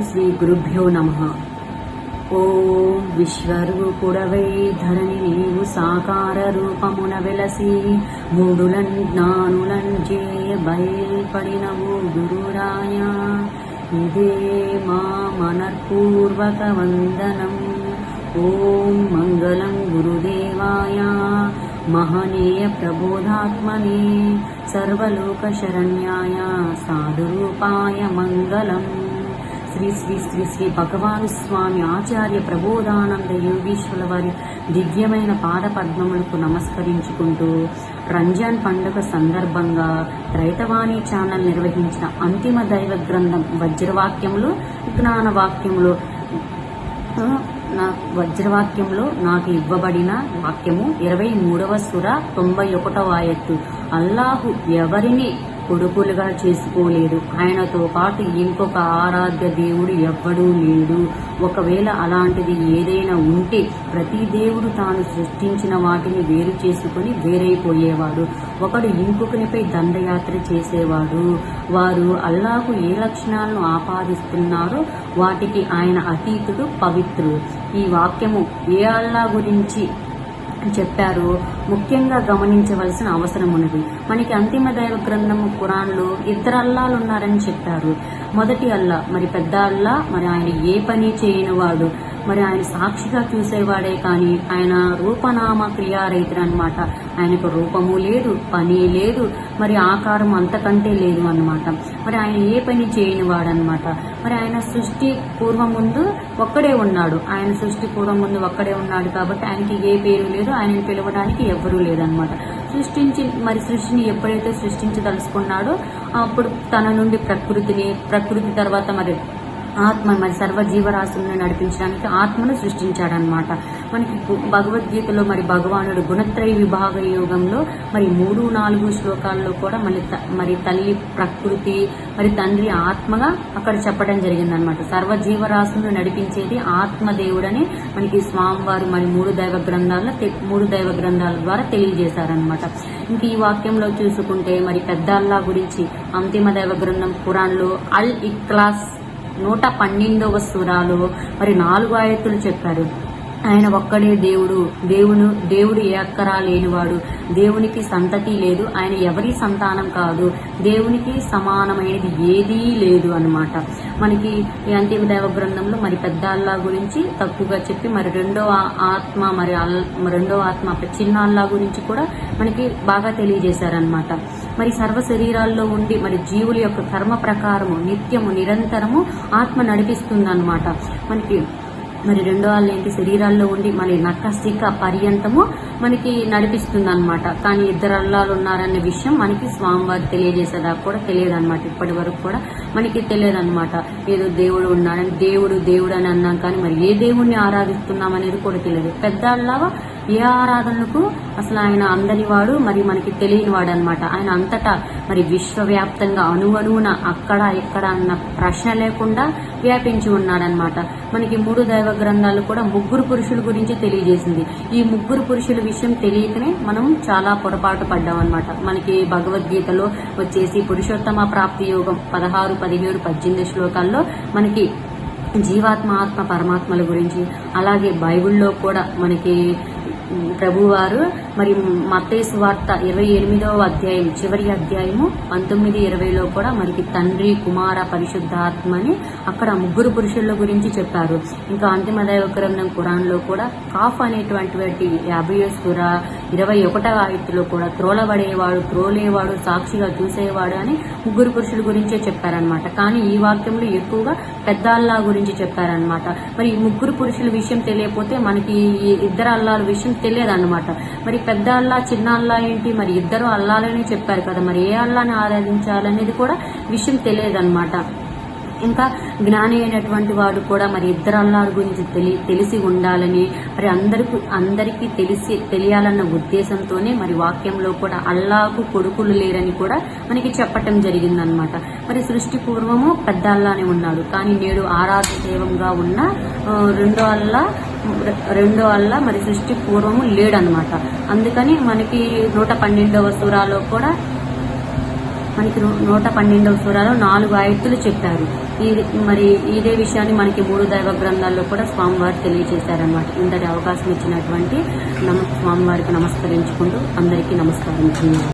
శ్రీ గురుభ్యో నమః. ఓం విశ్వరూపుడవై ధరణి నీవు సాకార రూపమున వెలసి మూడులన్ జ్ఞానులన్ జేయ బయల్పడినవు గురురాయ. ఇదే మా మనఃపూర్వక వందనం. ఓం మంగళం గురుదేవాయ మహనీయ ప్రబోధాత్మనే సర్వలోక శరణ్యాయ సాధురూపాయ మంగళం. శ్రీ శ్రీ శ్రీ శ్రీ భగవాను స్వామి ఆచార్య ప్రబోధానంద యోగీశ్వరుల వారి దివ్యమైన పాద పద్మములకు నమస్కరించుకుంటూ రంజాన్ పండుగ సందర్భంగా రైతవాణి ఛానల్ నిర్వహించిన అంతిమ దైవ గ్రంథం వజ్రవాక్యములు జ్ఞానవాక్యములు వజ్రవాక్యంలో నాకు ఇవ్వబడిన వాక్యము 23వ సూర 91వ ఆయత్తు. అల్లాహు ఎవరిని కొడుకులుగా చేసుకోలేదు, ఆయనతో పాటు ఇంకొక ఆరాధ్య దేవుడు ఎవ్వడూ లేడు. ఒకవేళ అలాంటిది ఏదైనా ఉంటే ప్రతి దేవుడు తాను సృష్టించిన వాటిని వేరు చేసుకుని వేరైపోయేవాడు. ఒకడు ఇంకొకనిపై దండయాత్ర చేసేవాడు. వారు అల్లాహకు ఏ లక్షణాలను ఆపాదిస్తున్నారో వాటికి ఆయన అతీతుడు, పవిత్రుడు. ఈ వాక్యము ఏ అల్లా గురించి చెప్పారో ముఖ్యంగా గమనించవలసిన అవసరం ఉన్నది. మనకి అంతిమ దైవ గ్రంథము ఖురాన్లో ఇద్దరు అల్లాలు ఉన్నారని చెప్పారు. మొదటి అల్లా మరి పెద్ద అల్లా, మరి ఆయన ఏ పని చేయనివాడు, మరి ఆయన సాక్షిగా చూసేవాడే కానీ ఆయన రూపనామ క్రియారహితుడు అన్నమాట. ఆయనకు రూపము లేదు, పని లేదు, మరి ఆకారం అంతకంటే లేదు అన్నమాట. మరి ఆయన ఏ పని చేయనివాడనమాట. మరి ఆయన సృష్టి పూర్వం ముందు ఒక్కడే ఉన్నాడు. ఆయన సృష్టి పూర్వం ముందు ఒక్కడే ఉన్నాడు కాబట్టి ఆయనకి ఏ పేరు లేదు, ఆయనను పిలవడానికి ఎవ్వరూ లేదనమాట. సృష్టిని ఎప్పుడైతే సృష్టించదలుచుకున్నాడో అప్పుడు తన నుండి ప్రకృతి తర్వాత మరి ఆత్మ, మరి సర్వజీవరాశులను నడిపించడానికి ఆత్మను సృష్టించాడనమాట. మనకి భగవద్గీతలో మరి భగవానుడు గుణత్రయ విభాగ యోగంలో మరి 3-4 శ్లోకాల్లో కూడా మరి తల్లి ప్రకృతి, మరి తండ్రి ఆత్మగా అక్కడ చెప్పడం జరిగిందనమాట. సర్వజీవరాశులను నడిపించేది ఆత్మదేవుడని మనకి స్వామివారు మరి 3 దైవ గ్రంథాల ద్వారా తెలియజేశారనమాట. ఇంక ఈ వాక్యంలో చూసుకుంటే మరి పెద్ద అల్లా గురించి అంతిమ దైవ గ్రంథం ఖురాన్లో అల్ ఇఖ్లాస్ 112వ సూరాలో మరి 4 ఆయతులు చెప్పారు. ఆయన ఒక్కడే దేవుడు ఏ అక్కరా లేనివాడు, దేవునికి సంతతి లేదు, ఆయన ఎవరి సంతానం కాదు, దేవునికి సమానమైనది ఏదీ లేదు అన్నమాట. మనకి ఈ అంతిమ దైవ గ్రంథంలో మరి పెద్ద అల్లా గురించి తక్కువగా చెప్పి మరి రెండవ ఆత్మ చిన్న అల్లా గురించి కూడా మనకి బాగా తెలియజేశారనమాట. మరి సర్వ శరీరాల్లో ఉండి మరి జీవుల యొక్క కర్మ ప్రకారము నిత్యము నిరంతరము ఆత్మ నడిపిస్తుందన్నమాట. మనకి మరి రెండో వాళ్ళు ఏంటి, శరీరాల్లో ఉండి మరి నఖశిఖ పర్యంతము మనకి నడిపిస్తుంది అనమాట. కానీ ఇద్దరు అల్లాలు ఉన్నారనే విషయం మనకి స్వామివారు తెలియజేసేదాకా కూడా తెలియదు అనమాట. ఇప్పటి వరకు కూడా మనకి తెలియదు అనమాట. ఏదో దేవుడు ఉన్నాడని దేవుడు అని అన్నాం కానీ మరి ఏ దేవుణ్ణి ఆరాధిస్తున్నాం అనేది కూడా తెలియదు. పెద్ద అల్లావా ఏ ఆరాధనకు అసలు ఆయన అందనివాడు, మరి మనకి తెలియనివాడు అనమాట. ఆయన అంతటా మరి విశ్వవ్యాప్తంగా అణువణువున అక్కడ ఇక్కడ అన్న ప్రశ్న లేకుండా వ్యాపించి ఉన్నాడనమాట. మనకి 3 దైవ గ్రంథాలు కూడా 3 పురుషుల గురించి తెలియజేసింది. ఈ 3 పురుషుల విషయం తెలియకనే మనం చాలా పొరపాటు పడ్డామన్నమాట. మనకి భగవద్గీతలో వచ్చేసి పురుషోత్తమ ప్రాప్తి యోగం 16, 17, 18 శ్లోకాల్లో మనకి జీవాత్మ, ఆత్మ, పరమాత్మల గురించి, అలాగే బైబిల్లో కూడా మనకి ప్రభువారు మరి మత్తయి సువార్త 28వ అధ్యాయం చివరి అధ్యాయము 19-20లో కూడా మనకి తండ్రి, కుమార, పరిశుద్ధాత్మని అక్కడ 3 పురుషుల గురించి చెప్పారు. ఇంకా అంతిమ దైవ గ్రంథం ఖురాన్లో కూడా కాఫ్ అనేటువంటి 50వ సూర 21వ ఆయత్తులో కూడా త్రోలబడేవాడు, త్రోలేవాడు, సాక్షిగా చూసేవాడు అని 3 పురుషుల గురించే చెప్పారనమాట. కానీ ఈ వాక్యంలో ఎక్కువగా పెద్ద అల్లా గురించి చెప్పారనమాట. మరి 3 పురుషుల విషయం తెలియకపోతే మనకి ఈ ఇద్దరు అల్లాల విషయం తెలియదు అన్నమాట. మరి పెద్ద అల్లా, చిన్న అల్లా ఏంటి, మరి ఇద్దరు అల్లాలనే చెప్పారు కదా, మరి ఏ అల్లాని ఆరాధించాలనేది కూడా విషయం తెలియదన్నమాట. ఇంకా జ్ఞాని అయినటువంటి వాడు కూడా మరి ఇద్దరు అల్లాల గురించి తెలిసి ఉండాలని, మరి అందరికీ తెలియాలన్న ఉద్దేశంతోనే మరి వాక్యంలో కూడా అల్లాకు కొడుకులు లేరని కూడా మనకి చెప్పటం జరిగిందనమాట. మరి సృష్టి పూర్వము పెద్ద అల్లానే ఉన్నాడు, కానీ నేడు ఆరాధ్య దైవంగా ఉన్న రెండో అల్లా మరి సృష్టి పూర్వము లేడనమాట. అందుకని మనకి 112వ సూరాలో కూడా మనకి 112వ సూరాలో 4 ఆయత్తులు చెప్పారు. మరి ఇదే విషయాన్ని మనకి 3 దైవ గ్రంథాల్లో కూడా స్వామివారు తెలియజేశారనమాట. ఇంతటి అవకాశం ఇచ్చినటువంటి స్వామివారికి నమస్కరించుకుంటూ అందరికీ నమస్కారం.